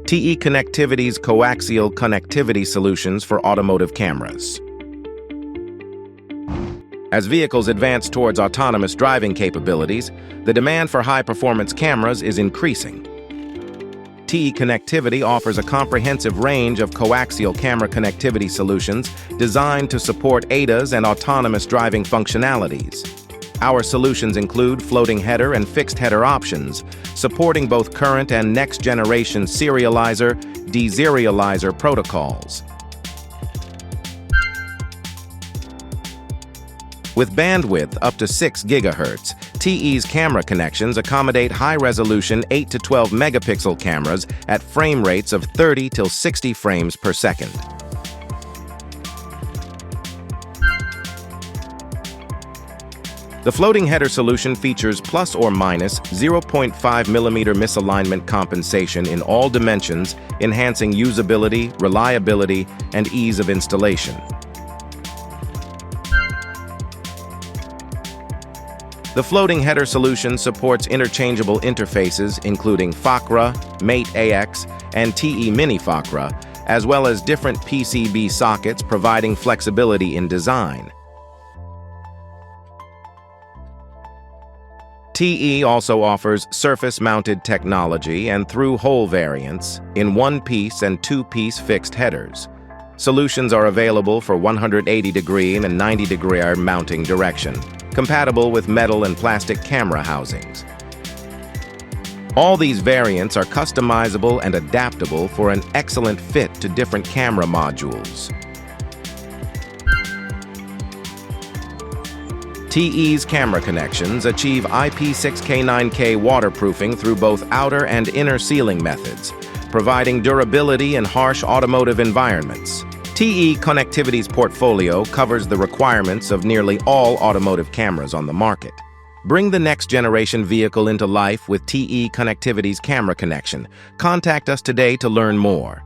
TE Connectivity's coaxial connectivity solutions for automotive cameras. As vehicles advance towards autonomous driving capabilities, the demand for high-performance cameras is increasing. TE Connectivity offers a comprehensive range of coaxial camera connectivity solutions designed to support ADAS and autonomous driving functionalities. Our solutions include floating header and fixed header options, supporting both current and next-generation serializer, deserializer protocols. With bandwidth up to 6 GHz, TE's camera connections accommodate high-resolution 8 to 12 megapixel cameras at frame rates of 30 till 60 frames per second. The floating header solution features plus or minus 0.5 mm misalignment compensation in all dimensions, enhancing usability, reliability, and ease of installation. The floating header solution supports interchangeable interfaces including FAKRA, Mate AX, and TE Mini FAKRA, as well as different PCB sockets providing flexibility in design. TE also offers surface-mounted technology and through-hole variants in one-piece and two-piece fixed headers. Solutions are available for 180-degree and 90-degree mounting direction, compatible with metal and plastic camera housings. All these variants are customizable and adaptable for an excellent fit to different camera modules. TE's camera connections achieve IP6K9K waterproofing through both outer and inner sealing methods, providing durability in harsh automotive environments. TE Connectivity's portfolio covers the requirements of nearly all automotive cameras on the market. Bring the next-generation vehicle into life with TE Connectivity's camera connection. Contact us today to learn more.